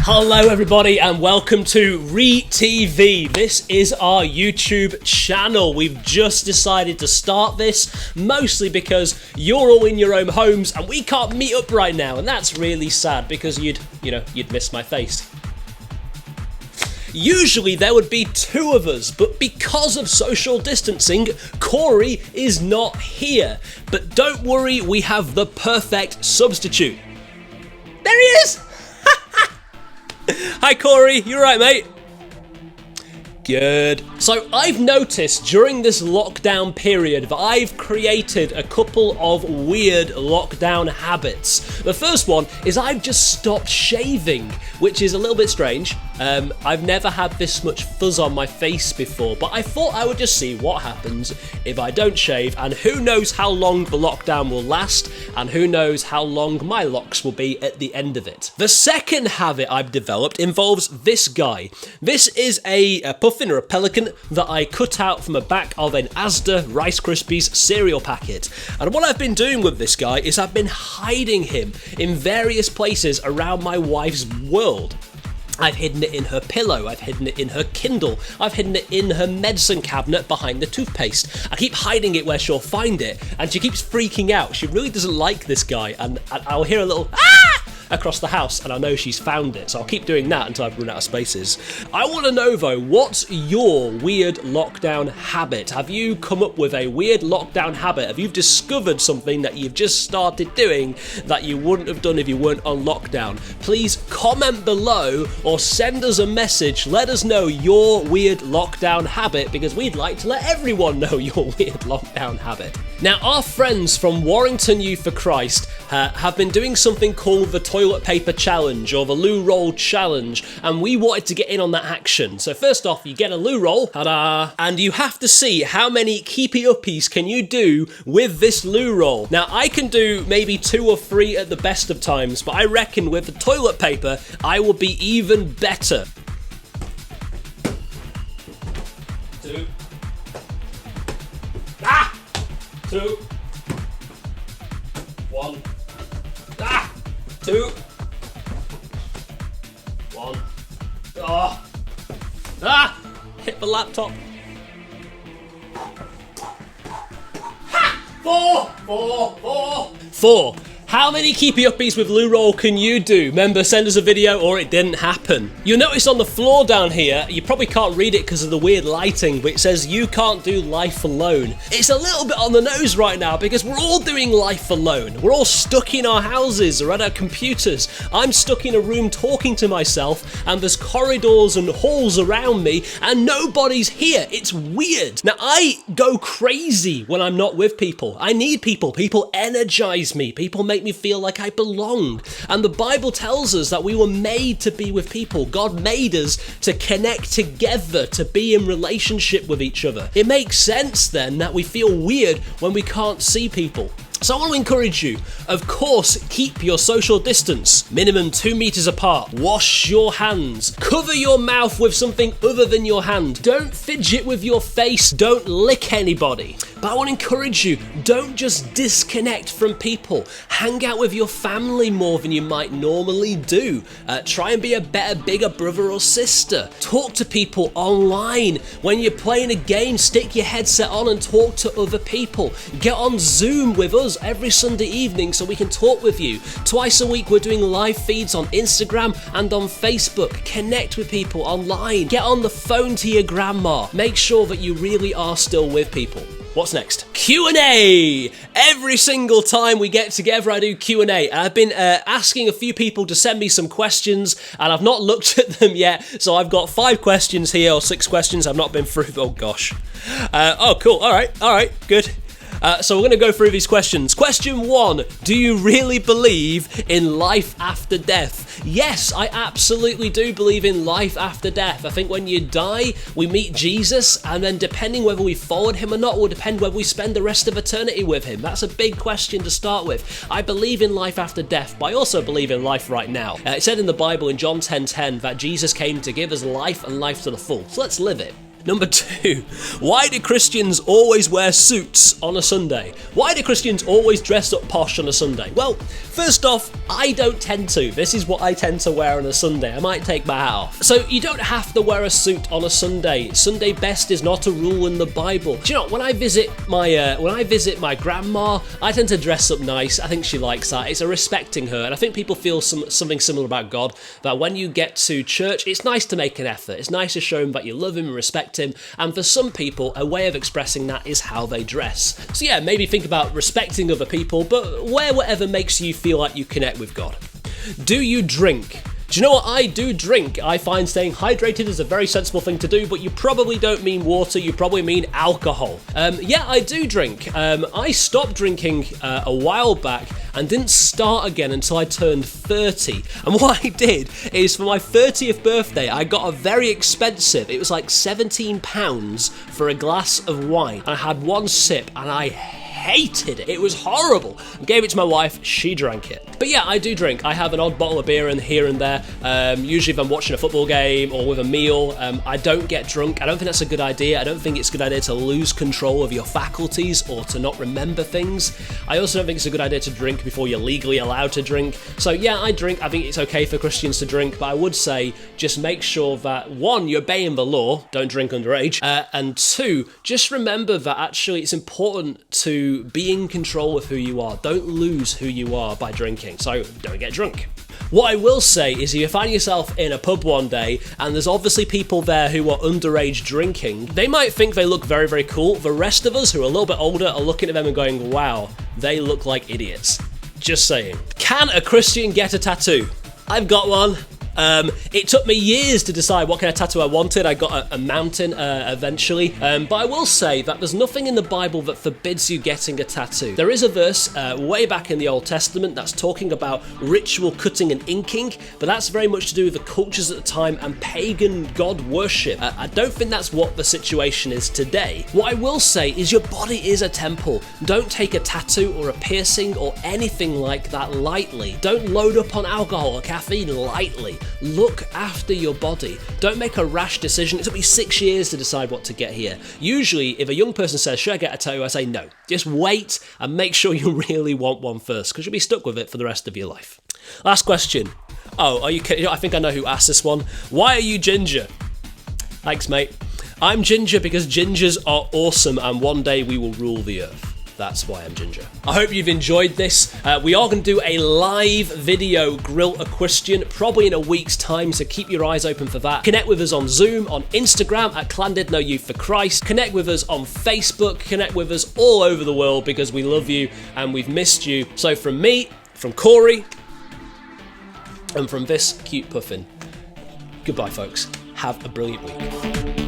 Hello everybody and welcome to ReTv. This is our YouTube channel. We've just decided to start this mostly because you're all in your own homes and we can't meet up right now, and that's really sad because you'd miss my face. Usually there would be two of us, but because of social distancing, Corey is not here. But don't worry, we have the perfect substitute. There he is! Hi Corey, you alright mate? Good. So I've noticed during this lockdown period that I've created a couple of weird lockdown habits. The first one is I've just stopped shaving, which is a little bit strange. I've never had this much fuzz on my face before, but I thought I would just see what happens if I don't shave, and who knows how long the lockdown will last, and who knows how long my locks will be at the end of it. The second habit I've developed involves this guy. This is a puffin or a pelican that I cut out from the back of an Asda Rice Krispies cereal packet. And what I've been doing with this guy is I've been hiding him in various places around my wife's world. I've hidden it in her pillow, I've hidden it in her Kindle, I've hidden it in her medicine cabinet behind the toothpaste. I keep hiding it where she'll find it, and she keeps freaking out. She really doesn't like this guy, and I'll hear a little "ah!" across the house, and I know she's found it, so I'll keep doing that until I've run out of spaces. I want to know though, what's your weird lockdown habit? Have you come up with a weird lockdown habit? Have you discovered something that you've just started doing that you wouldn't have done if you weren't on lockdown? Please comment below or send us a message. Let us know your weird lockdown habit, because we'd like to let everyone know your weird lockdown habit. Now, our friends from Warrington Youth for Christ have been doing something called the Toilet Paper Challenge, or the loo roll challenge, and we wanted to get in on that action. So first off, you get a loo roll, ta-da, and you have to see how many keepy uppies can you do with this loo roll. Now, I can do maybe 2 or 3 at the best of times, but I reckon with the toilet paper, I will be even better. 2. 2. 1. 2. 1. Hit the laptop. 4. How many keepy uppies with loo roll can you do? Remember, send us a video or it didn't happen. You'll notice on the floor down here, you probably can't read it because of the weird lighting, but it says you can't do life alone. It's a little bit on the nose right now because we're all doing life alone. We're all stuck in our houses or at our computers. I'm stuck in a room talking to myself, and there's corridors and halls around me and nobody's here. It's weird. Now, I go crazy when I'm not with people. I need people. People energize me. People make me feel like I belong. And the Bible tells us that we were made to be with people. God made us to connect together, to be in relationship with each other. It makes sense then that we feel weird when we can't see people. So I want to encourage you, of course, keep your social distance, minimum 2 meters apart, wash your hands, cover your mouth with something other than your hand, don't fidget with your face, don't lick anybody. But I want to encourage you, don't just disconnect from people, hang out with your family more than you might normally do, try and be a better, bigger brother or sister, talk to people online. When you're playing a game, stick your headset on and talk to other people, get on Zoom with us every Sunday evening so we can talk with you. Twice a week we're doing live feeds on Instagram and on Facebook. Connect with people online. Get on the phone to your grandma. Make sure that you really are still with people. What's next? Q&A! Every single time we get together, I do Q&A. I've been asking a few people to send me some questions, and I've not looked at them yet, so I've got 5 questions here, or 6 questions I've not been through. Oh, gosh. Oh, cool. All right, good. So we're going to go through these questions. Question 1, do you really believe in life after death? Yes, I absolutely do believe in life after death. I think when you die, we meet Jesus, and then depending whether we followed him or not will depend whether we spend the rest of eternity with him. That's a big question to start with. I believe in life after death, but I also believe in life right now. It said in the Bible in John 10:10 that Jesus came to give us life and life to the full. So let's live it. Number 2, why do Christians always wear suits on a Sunday? Why do Christians always dress up posh on a Sunday? Well, first off, I don't tend to. This is what I tend to wear on a Sunday. I might take my hat off. So you don't have to wear a suit on a Sunday. Sunday best is not a rule in the Bible. Do you know, when I visit my grandma, I tend to dress up nice. I think she likes that. It's a respecting her, and I think people feel something similar about God, that when you get to church, it's nice to make an effort. It's nice to show him that you love him and respect him, and for some people, a way of expressing that is how they dress. So yeah, maybe think about respecting other people, but wear whatever makes you feel like you connect with God. Do you drink? Do you know what? I do drink. I find staying hydrated is a very sensible thing to do, but you probably don't mean water, you probably mean alcohol. Yeah, I do drink. I stopped drinking a while back and didn't start again until I turned 30. And what I did is, for my 30th birthday, I got a very expensive, it was like £17 for a glass of wine. I had one sip and I hated it. It was horrible. I gave it to my wife, she drank it. But yeah, I do drink. I have an odd bottle of beer in here and there. Usually if I'm watching a football game or with a meal, I don't get drunk. I don't think that's a good idea. I don't think it's a good idea to lose control of your faculties or to not remember things. I also don't think it's a good idea to drink before you're legally allowed to drink. So yeah, I drink. I think it's okay for Christians to drink, but I would say just make sure that, 1, you're obeying the law, don't drink underage, and 2, just remember that actually it's important to be in control of who you are. Don't lose who you are by drinking, so don't get drunk. What I will say is, if you find yourself in a pub one day and there's obviously people there who are underage drinking, they might think they look very, very cool. The rest of us who are a little bit older are looking at them and going, wow, they look like idiots. Just saying. Can a Christian get a tattoo? I've got one. It took me years to decide what kind of tattoo I wanted. I got a mountain eventually, but I will say that there's nothing in the Bible that forbids you getting a tattoo. There is a verse way back in the Old Testament that's talking about ritual cutting and inking, but that's very much to do with the cultures at the time and pagan god worship. I don't think that's what the situation is today. What I will say is your body is a temple. Don't take a tattoo or a piercing or anything like that lightly. Don't load up on alcohol or caffeine lightly. Look after your body. Don't make a rash decision. It took me 6 years to decide what to get here. Usually, if a young person says, should I get a tattoo? I say no. Just wait and make sure you really want one first, because you'll be stuck with it for the rest of your life. Last question. Oh, are you kidding? I think I know who asked this one. Why are you ginger? Thanks, mate. I'm ginger because gingers are awesome, and one day we will rule the earth. That's why I'm ginger. I hope you've enjoyed this. We are going to do a live video Grill a Christian, probably in a week's time, so keep your eyes open for that. Connect with us on Zoom, on Instagram at Clan Did Know You for Christ. Connect with us on Facebook. Connect with us all over the world, because we love you and we've missed you. So from me, from Corey, and from this cute puffin, goodbye folks. Have a brilliant week.